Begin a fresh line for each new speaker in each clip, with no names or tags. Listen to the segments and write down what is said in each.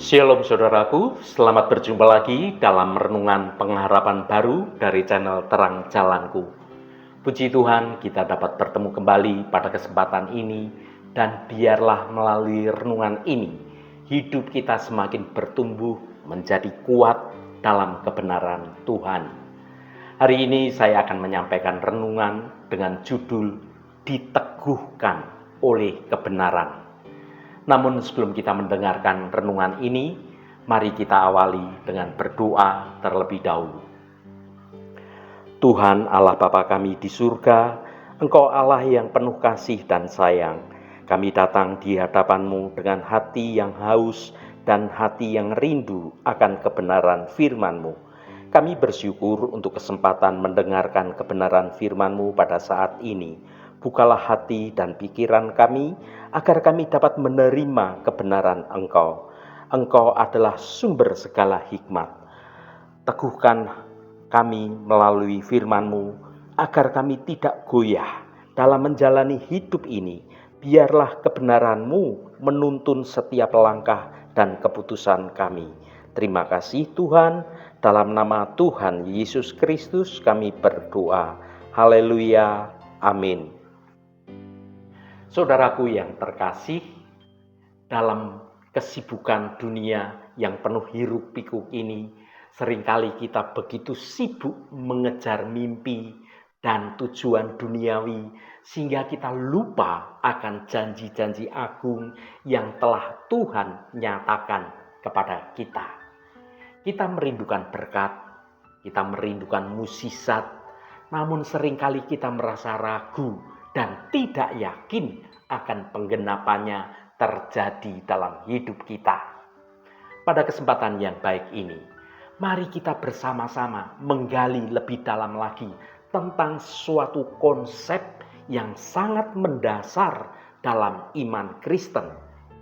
Shalom saudaraku, selamat berjumpa lagi dalam renungan pengharapan baru dari channel Terang Jalanku. Puji Tuhan kita dapat bertemu kembali pada kesempatan ini dan biarlah melalui renungan ini hidup kita semakin bertumbuh menjadi kuat dalam kebenaran Tuhan. Hari ini saya akan menyampaikan renungan dengan judul Diteguhkan oleh Kebenaran. Namun sebelum kita mendengarkan renungan ini, mari kita awali dengan berdoa terlebih dahulu. Tuhan Allah Bapa kami di surga, Engkau Allah yang penuh kasih dan sayang. Kami datang di hadapan-Mu dengan hati yang haus dan hati yang rindu akan kebenaran firman-Mu. Kami bersyukur untuk kesempatan mendengarkan kebenaran firman-Mu pada saat ini. Bukalah hati dan pikiran kami, agar kami dapat menerima kebenaran Engkau. Engkau adalah sumber segala hikmat. Teguhkan kami melalui firman-Mu, agar kami tidak goyah dalam menjalani hidup ini. Biarlah kebenaran-Mu menuntun setiap langkah dan keputusan kami. Terima kasih Tuhan, dalam nama Tuhan Yesus Kristus kami berdoa. Haleluya, amin. Saudaraku yang terkasih, dalam kesibukan dunia yang penuh hiruk pikuk ini, seringkali kita begitu sibuk mengejar mimpi dan tujuan duniawi, sehingga kita lupa akan janji-janji agung yang telah Tuhan nyatakan kepada kita. Kita merindukan berkat, kita merindukan mukjizat, namun seringkali kita merasa ragu dan tidak yakin akan penggenapannya terjadi dalam hidup kita. Pada kesempatan yang baik ini, mari kita bersama-sama menggali lebih dalam lagi tentang suatu konsep yang sangat mendasar dalam iman Kristen,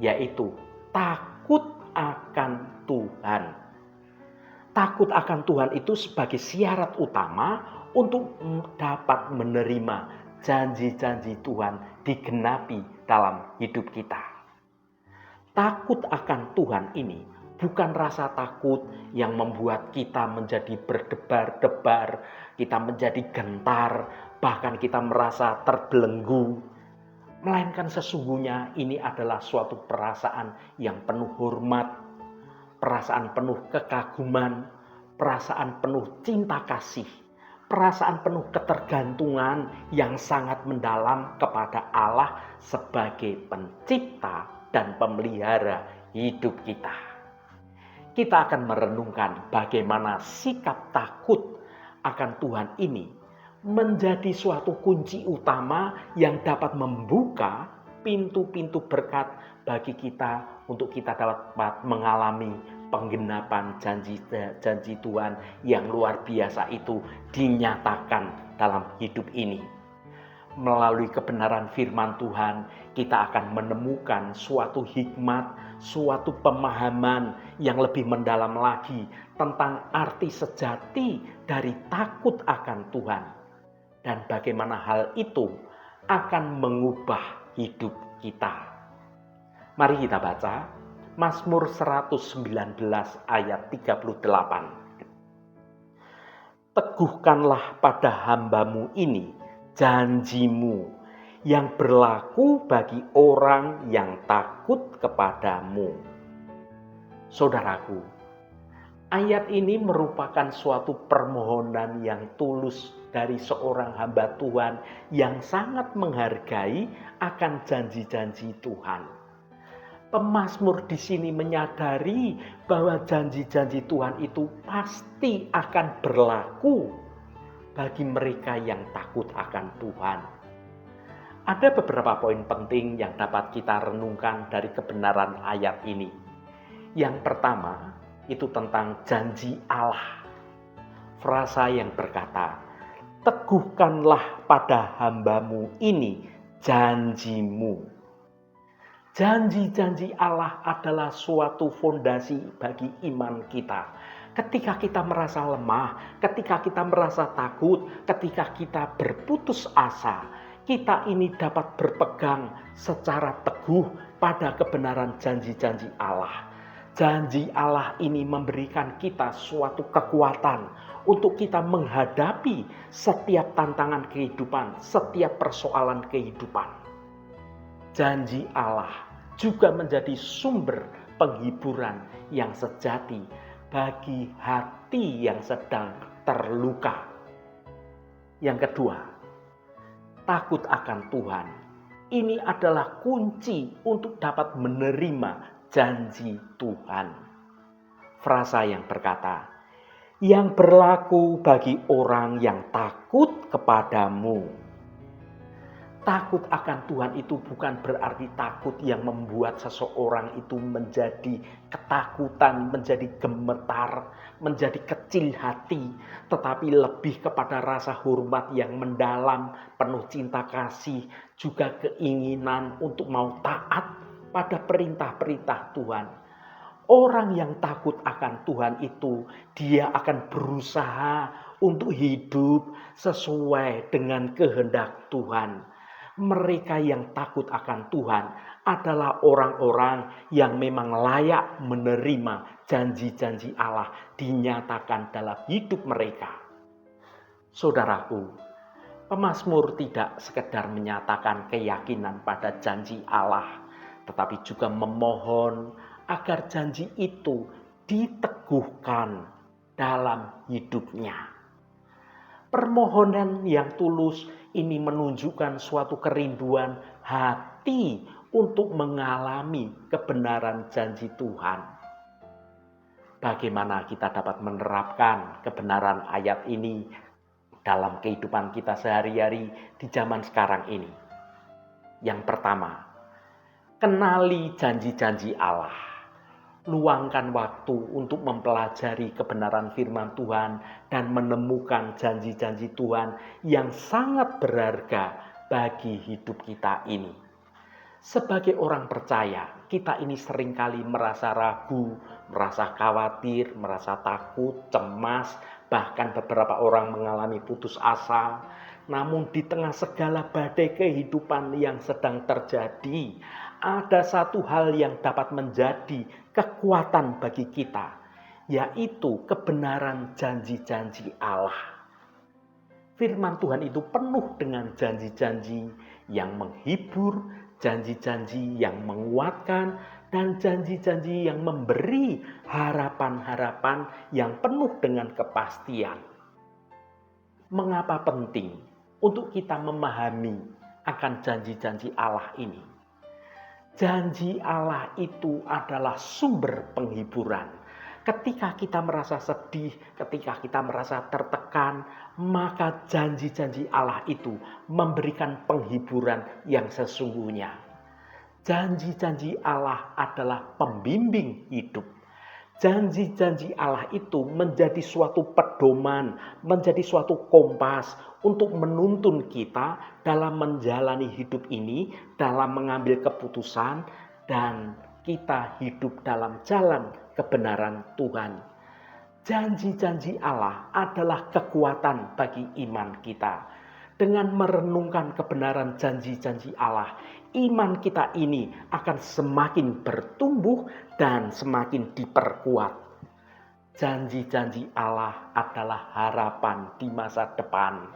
yaitu takut akan Tuhan. Takut akan Tuhan itu sebagai syarat utama untuk dapat menerima janji-janji Tuhan digenapi dalam hidup kita. Takut akan Tuhan ini bukan rasa takut yang membuat kita menjadi berdebar-debar, kita menjadi gentar, bahkan kita merasa terbelenggu. Melainkan sesungguhnya ini adalah suatu perasaan yang penuh hormat, perasaan penuh kekaguman, perasaan penuh cinta kasih, perasaan penuh ketergantungan yang sangat mendalam kepada Allah sebagai pencipta dan pemelihara hidup kita. Kita akan merenungkan bagaimana sikap takut akan Tuhan ini menjadi suatu kunci utama yang dapat membuka pintu-pintu berkat bagi kita untuk kita dapat mengalami penggenapan janji Tuhan yang luar biasa itu dinyatakan dalam hidup ini. Melalui kebenaran firman Tuhan, kita akan menemukan suatu hikmat, suatu pemahaman yang lebih mendalam lagi tentang arti sejati dari takut akan Tuhan. Dan bagaimana hal itu akan mengubah hidup kita. Mari kita baca Mazmur 119 ayat 38. Teguhkanlah pada hamba-Mu ini janji-Mu yang berlaku bagi orang yang takut kepadamu. Saudaraku, ayat ini merupakan suatu permohonan yang tulus dari seorang hamba Tuhan yang sangat menghargai akan janji-janji Tuhan. Pemazmur di sini menyadari bahwa janji-janji Tuhan itu pasti akan berlaku bagi mereka yang takut akan Tuhan. Ada beberapa poin penting yang dapat kita renungkan dari kebenaran ayat ini. Yang pertama, itu tentang janji Allah. Frasa yang berkata, teguhkanlah pada hamba-Mu ini janji-Mu. Janji-janji Allah adalah suatu fondasi bagi iman kita. Ketika kita merasa lemah, ketika kita merasa takut, ketika kita berputus asa, kita ini dapat berpegang secara teguh pada kebenaran janji-janji Allah. Janji Allah ini memberikan kita suatu kekuatan untuk kita menghadapi setiap tantangan kehidupan, setiap persoalan kehidupan. Janji Allah juga menjadi sumber penghiburan yang sejati bagi hati yang sedang terluka. Yang kedua, takut akan Tuhan. Ini adalah kunci untuk dapat menerima janji Tuhan. Frasa yang berkata, yang berlaku bagi orang yang takut kepadamu. Takut akan Tuhan itu bukan berarti takut yang membuat seseorang itu menjadi ketakutan, menjadi gemetar, menjadi kecil hati, tetapi lebih kepada rasa hormat yang mendalam, penuh cinta kasih, juga keinginan untuk mau taat pada perintah-perintah Tuhan. Orang yang takut akan Tuhan itu, dia akan berusaha untuk hidup sesuai dengan kehendak Tuhan. Mereka yang takut akan Tuhan adalah orang-orang yang memang layak menerima janji-janji Allah dinyatakan dalam hidup mereka. Saudaraku, pemazmur tidak sekedar menyatakan keyakinan pada janji Allah, tetapi juga memohon agar janji itu diteguhkan dalam hidupnya. Permohonan yang tulus ini menunjukkan suatu kerinduan hati untuk mengalami kebenaran janji Tuhan. Bagaimana kita dapat menerapkan kebenaran ayat ini dalam kehidupan kita sehari-hari di zaman sekarang ini? Yang pertama, kenali janji-janji Allah. Luangkan waktu untuk mempelajari kebenaran firman Tuhan dan menemukan janji-janji Tuhan yang sangat berharga bagi hidup kita ini. Sebagai orang percaya, kita ini seringkali merasa ragu, merasa khawatir, merasa takut, cemas, bahkan beberapa orang mengalami putus asa. Namun di tengah segala badai kehidupan yang sedang terjadi, ada satu hal yang dapat menjadi kekuatan bagi kita, yaitu kebenaran janji-janji Allah. Firman Tuhan itu penuh dengan janji-janji yang menghibur, janji-janji yang menguatkan, dan janji-janji yang memberi harapan-harapan yang penuh dengan kepastian. Mengapa penting untuk kita memahami akan janji-janji Allah ini? Janji Allah itu adalah sumber penghiburan. Ketika kita merasa sedih, ketika kita merasa tertekan, maka janji-janji Allah itu memberikan penghiburan yang sesungguhnya. Janji-janji Allah adalah pembimbing hidup. Janji-janji Allah itu menjadi suatu pedoman, menjadi suatu kompas untuk menuntun kita dalam menjalani hidup ini, dalam mengambil keputusan, dan kita hidup dalam jalan kebenaran Tuhan. Janji-janji Allah adalah kekuatan bagi iman kita. Dengan merenungkan kebenaran janji-janji Allah, iman kita ini akan semakin bertumbuh dan semakin diperkuat. Janji-janji Allah adalah harapan di masa depan.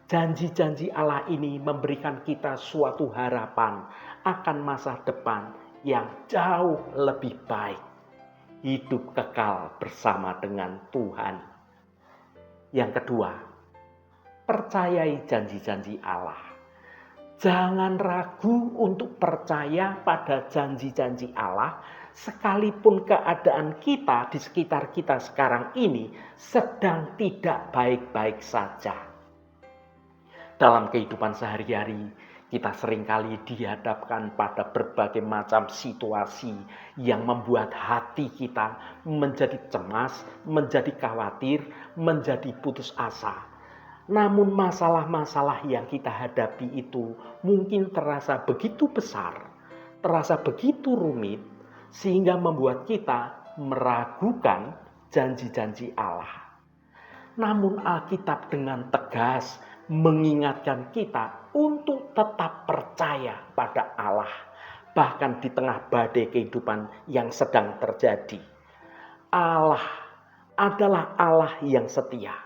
Janji-janji Allah ini memberikan kita suatu harapan akan masa depan yang jauh lebih baik. Hidup kekal bersama dengan Tuhan. Yang kedua, percayai janji-janji Allah. Jangan ragu untuk percaya pada janji-janji Allah, sekalipun keadaan kita di sekitar kita sekarang ini sedang tidak baik-baik saja. Dalam kehidupan sehari-hari, kita seringkali dihadapkan pada berbagai macam situasi yang membuat hati kita menjadi cemas, menjadi khawatir, menjadi putus asa. Namun masalah-masalah yang kita hadapi itu mungkin terasa begitu besar, terasa begitu rumit, sehingga membuat kita meragukan janji-janji Allah. Namun Alkitab dengan tegas mengingatkan kita untuk tetap percaya pada Allah. bahkan di tengah badai kehidupan yang sedang terjadi. Allah adalah Allah yang setia.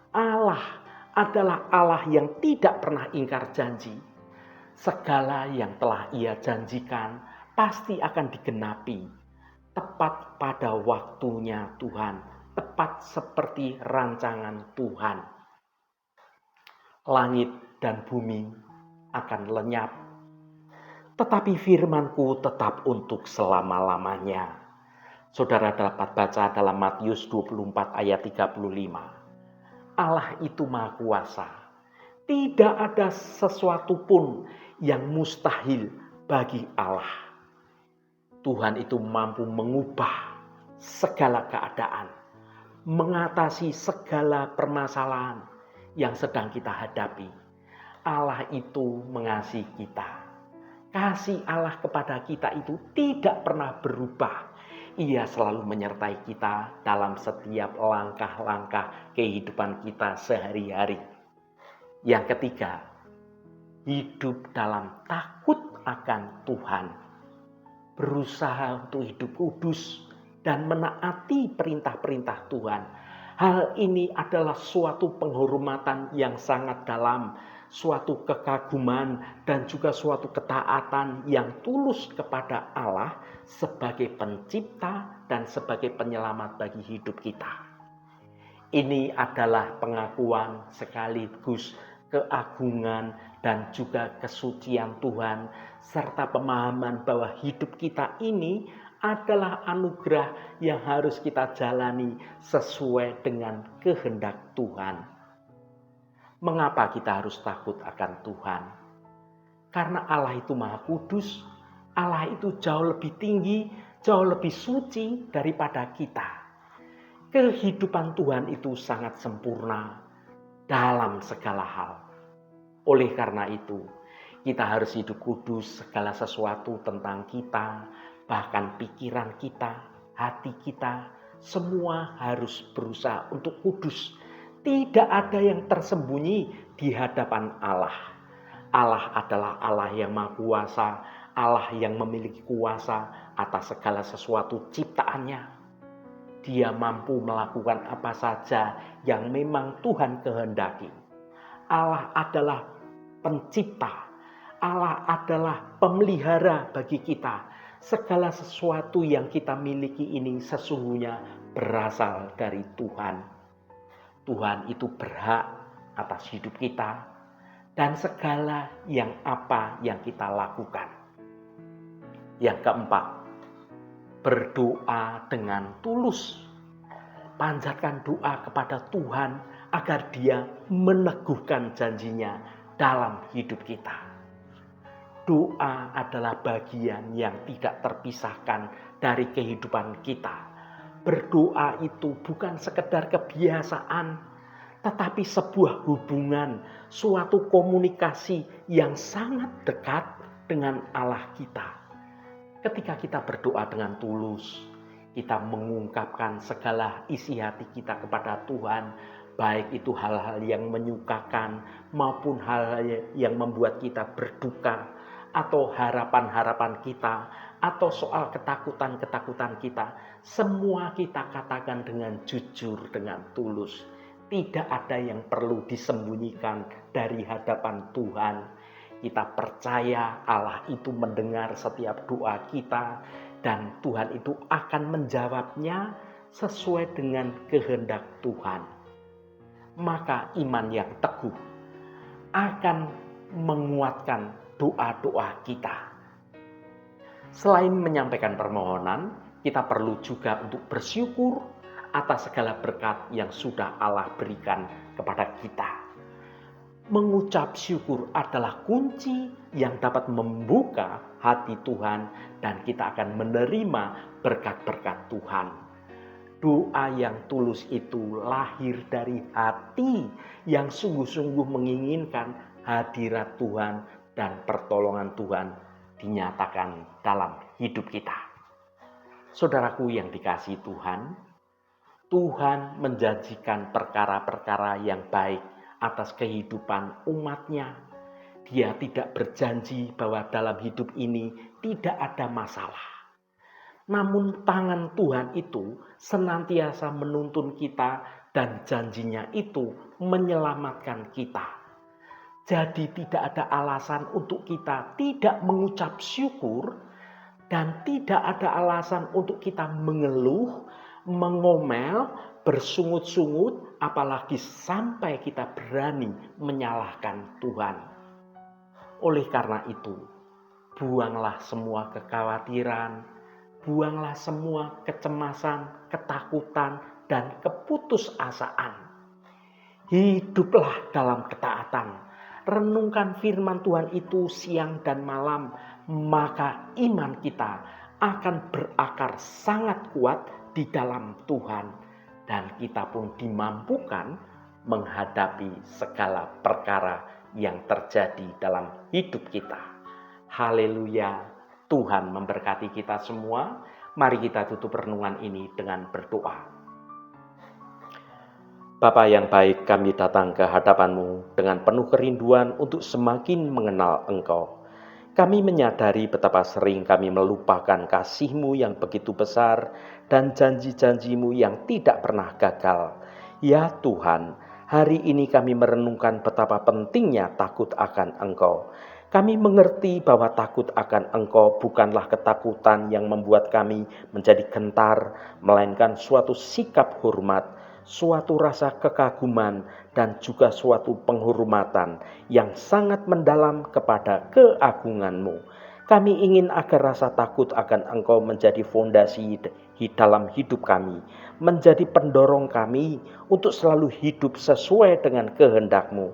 Allah adalah Allah yang tidak pernah ingkar janji. Segala yang telah Ia janjikan pasti akan digenapi tepat pada waktunya Tuhan, tepat seperti rancangan Tuhan. Langit dan bumi akan lenyap, tetapi firman-Ku tetap untuk selama-lamanya. Saudara dapat baca dalam Matius 24 ayat 35. Allah itu Maha Kuasa. Tidak ada sesuatu pun yang mustahil bagi Allah. Tuhan itu mampu mengubah segala keadaan, mengatasi segala permasalahan yang sedang kita hadapi. Allah itu mengasihi kita. Kasih Allah kepada kita itu tidak pernah berubah. Ia selalu menyertai kita dalam setiap langkah-langkah kehidupan kita sehari-hari. Yang ketiga, hidup dalam takut akan Tuhan. Berusaha untuk hidup kudus dan menaati perintah-perintah Tuhan. Hal ini adalah suatu penghormatan yang sangat dalam, suatu kekaguman dan juga suatu ketaatan yang tulus kepada Allah sebagai pencipta dan sebagai penyelamat bagi hidup kita. Ini adalah pengakuan sekaligus keagungan dan juga kesucian Tuhan serta pemahaman bahwa hidup kita ini adalah anugerah yang harus kita jalani sesuai dengan kehendak Tuhan. Mengapa kita harus takut akan Tuhan? Karena Allah itu Maha Kudus, Allah itu jauh lebih tinggi, jauh lebih suci daripada kita. Kehidupan Tuhan itu sangat sempurna dalam segala hal. Oleh karena itu, kita harus hidup kudus, segala sesuatu tentang kita, bahkan pikiran kita, hati kita, semua harus berusaha untuk kudus. Tidak ada yang tersembunyi di hadapan Allah. Allah adalah Allah yang Maha Kuasa, Allah yang memiliki kuasa atas segala sesuatu ciptaannya. Dia mampu melakukan apa saja yang memang Tuhan kehendaki. Allah adalah pencipta, Allah adalah pemelihara bagi kita. Segala sesuatu yang kita miliki ini sesungguhnya berasal dari Tuhan. Tuhan itu berhak atas hidup kita dan segala yang kita lakukan. Yang keempat, berdoa dengan tulus. Panjatkan doa kepada Tuhan agar Dia meneguhkan janjinya dalam hidup kita. Doa adalah bagian yang tidak terpisahkan dari kehidupan kita. Berdoa itu bukan sekedar kebiasaan, tetapi sebuah hubungan, suatu komunikasi yang sangat dekat dengan Allah kita. Ketika kita berdoa dengan tulus, kita mengungkapkan segala isi hati kita kepada Tuhan, baik itu hal-hal yang menyukakan maupun hal-hal yang membuat kita berduka, atau harapan-harapan kita, atau soal ketakutan-ketakutan kita. Semua kita katakan dengan jujur, dengan tulus. Tidak ada yang perlu disembunyikan dari hadapan Tuhan. Kita percaya Allah itu mendengar setiap doa kita dan Tuhan itu akan menjawabnya sesuai dengan kehendak Tuhan. Maka iman yang teguh akan menguatkan doa-doa kita. Selain menyampaikan permohonan, kita perlu juga untuk bersyukur atas segala berkat yang sudah Allah berikan kepada kita. Mengucap syukur adalah kunci yang dapat membuka hati Tuhan dan kita akan menerima berkat-berkat Tuhan. Doa yang tulus itu lahir dari hati yang sungguh-sungguh menginginkan hadirat Tuhan dan pertolongan Tuhan dinyatakan dalam hidup kita. Saudaraku yang dikasihi Tuhan, Tuhan menjanjikan perkara-perkara yang baik atas kehidupan umatnya. Dia tidak berjanji bahwa dalam hidup ini tidak ada masalah. Namun tangan Tuhan itu senantiasa menuntun kita dan janjinya itu menyelamatkan kita. Jadi tidak ada alasan untuk kita tidak mengucap syukur dan tidak ada alasan untuk kita mengeluh, mengomel, bersungut-sungut, apalagi sampai kita berani menyalahkan Tuhan. Oleh karena itu, buanglah semua kekhawatiran, buanglah semua kecemasan, ketakutan, dan keputusasaan. Hiduplah dalam ketaatan. Renungkan firman Tuhan itu siang dan malam, maka iman kita akan berakar sangat kuat di dalam Tuhan. Dan kita pun dimampukan menghadapi segala perkara yang terjadi dalam hidup kita. Haleluya. Tuhan memberkati kita semua. Mari kita tutup renungan ini dengan berdoa. Bapa yang baik, kami datang ke hadapan-Mu dengan penuh kerinduan untuk semakin mengenal Engkau. Kami menyadari betapa sering kami melupakan kasih-Mu yang begitu besar dan janji-janji-Mu yang tidak pernah gagal. Ya Tuhan, hari ini kami merenungkan betapa pentingnya takut akan Engkau. Kami mengerti bahwa takut akan Engkau bukanlah ketakutan yang membuat kami menjadi gentar, melainkan suatu sikap hormat, suatu rasa kekaguman, dan juga suatu penghormatan yang sangat mendalam kepada keagungan-Mu. Kami ingin agar rasa takut akan Engkau menjadi fondasi di dalam hidup kami, menjadi pendorong kami untuk selalu hidup sesuai dengan kehendak-Mu.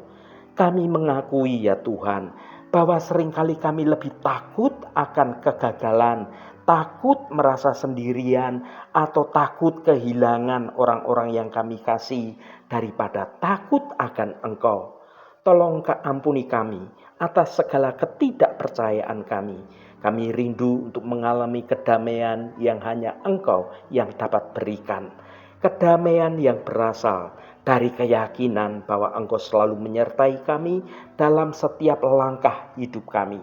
Kami mengakui ya Tuhan, bahwa seringkali kami lebih takut akan kegagalan, takut merasa sendirian, atau takut kehilangan orang-orang yang kami kasih daripada takut akan Engkau. Tolong ampuni kami atas segala ketidakpercayaan kami. Kami rindu untuk mengalami kedamaian yang hanya Engkau yang dapat berikan. Kedamaian yang berasal dari keyakinan bahwa Engkau selalu menyertai kami dalam setiap langkah hidup kami.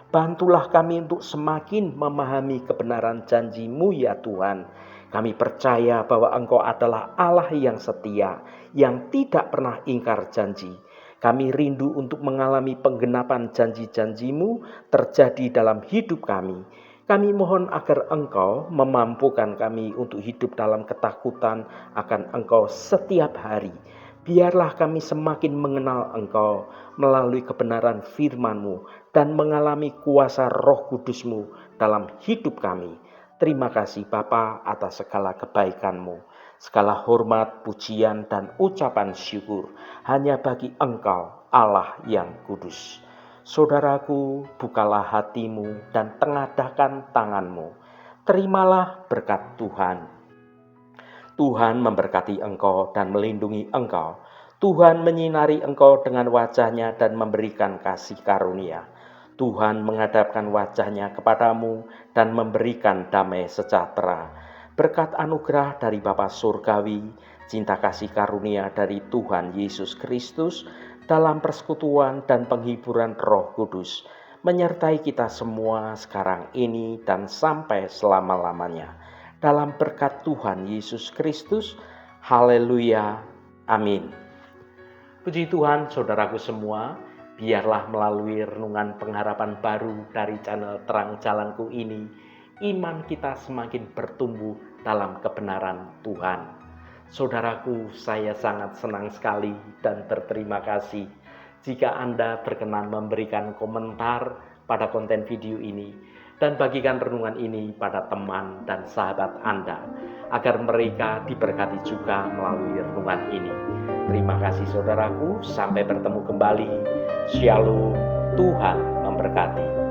Bantulah kami untuk semakin memahami kebenaran janji-Mu ya Tuhan. Kami percaya bahwa Engkau adalah Allah yang setia, yang tidak pernah ingkar janji. Kami rindu untuk mengalami penggenapan janji-janji-Mu terjadi dalam hidup kami. Kami mohon agar Engkau memampukan kami untuk hidup dalam ketakutan akan Engkau setiap hari. Biarlah kami semakin mengenal Engkau melalui kebenaran firman-Mu dan mengalami kuasa Roh Kudus-Mu dalam hidup kami. Terima kasih Bapa atas segala kebaikan-Mu. Segala hormat, pujian, dan ucapan syukur hanya bagi Engkau, Allah yang kudus. Saudaraku, bukalah hatimu dan tengadahkan tanganmu. Terimalah berkat Tuhan. Tuhan memberkati engkau dan melindungi engkau. Tuhan menyinari engkau dengan wajah-Nya dan memberikan kasih karunia. Tuhan menghadapkan wajah-Nya kepadamu dan memberikan damai sejahtera. Berkat anugerah dari Bapa Surgawi, cinta kasih karunia dari Tuhan Yesus Kristus, dalam persekutuan dan penghiburan Roh Kudus, menyertai kita semua sekarang ini dan sampai selama-lamanya. Dalam berkat Tuhan Yesus Kristus, haleluya, amin. Puji Tuhan, saudaraku semua, biarlah melalui renungan pengharapan baru dari channel Terang Jalanku ini, iman kita semakin bertumbuh dalam kebenaran Tuhan. Saudaraku, saya sangat senang sekali dan berterima kasih jika Anda berkenan memberikan komentar pada konten video ini dan bagikan renungan ini pada teman dan sahabat Anda agar mereka diberkati juga melalui renungan ini. Terima kasih saudaraku, sampai bertemu kembali. Shalom, Tuhan memberkati.